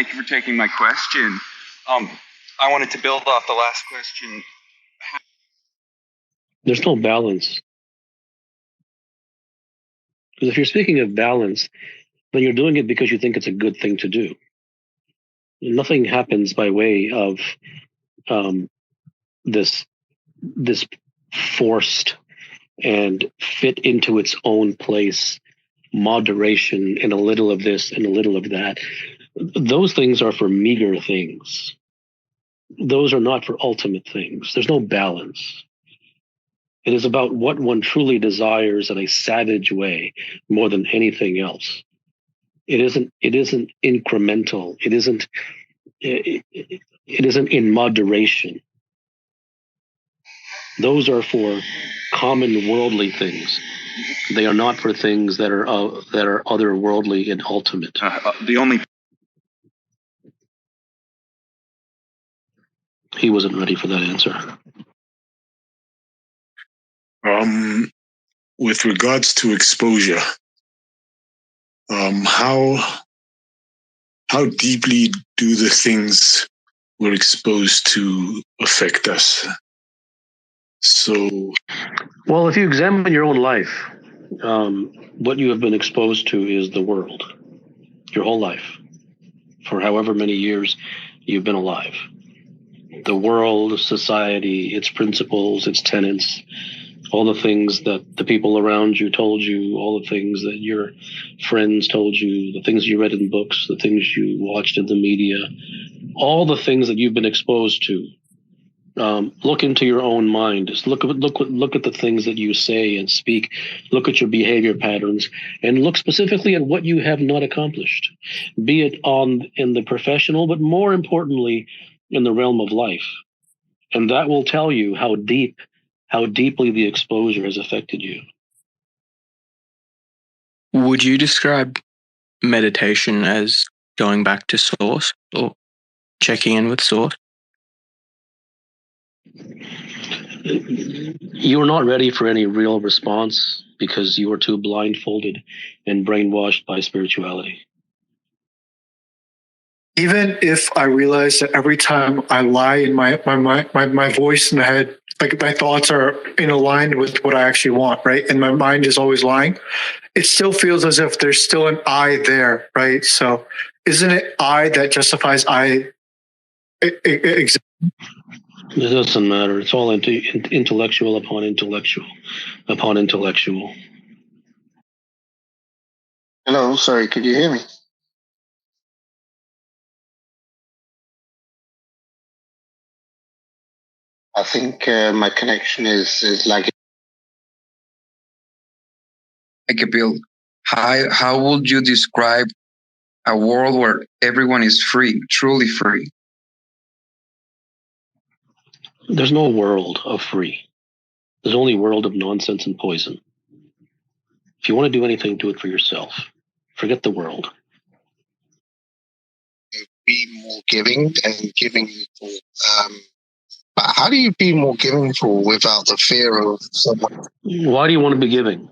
Thank you for taking my question. I wanted to build off the last question. There's no balance. Because if you're speaking of balance, then you're doing it because you think it's a good thing to do. Nothing happens by way of this forced and fit into its own place moderation and a little of this and a little of that. Those things are for meager things. Those are not for ultimate things. There's no balance. It is about what one truly desires in a savage way more than anything else. It isn't incremental. It isn't in moderation. Those are for common worldly things. They are not for things that are otherworldly and ultimate. He wasn't ready for that answer. With regards to exposure, how deeply do the things we're exposed to affect us? So, well, if you examine your own life, what you have been exposed to is the world, your whole life, for however many years you've been alive. The world, society, its principles, its tenets, all the things that the people around you told you, all the things that your friends told you, the things you read in books, the things you watched in the media, all the things that you've been exposed to. Look into your own mind. Just look at the things that you say and speak. Look at your behavior patterns, and look specifically at what you have not accomplished, be it in the professional, but more importantly, in the realm of life. And that will tell you how deeply the exposure has affected you. Would you describe meditation as going back to source or checking in with source? You're not ready for any real response because you are too blindfolded and brainwashed by spirituality. Even if I realize that every time I lie in my voice in the head, like my thoughts are in aligned with what I actually want, right? And my mind is always lying. It still feels as if there's still an I there, right? So isn't it I that justifies I? It doesn't matter. It's all intellectual upon intellectual upon intellectual. Hello, sorry, could you hear me? I think my connection is lagging. Kapil, how would you describe a world where everyone is free, truly free? There's no world of free. There's only a world of nonsense and poison. If you want to do anything, do it for yourself. Forget the world. Be more giving and giving. How do you be more giving without the fear of someone? Why do you want to be giving?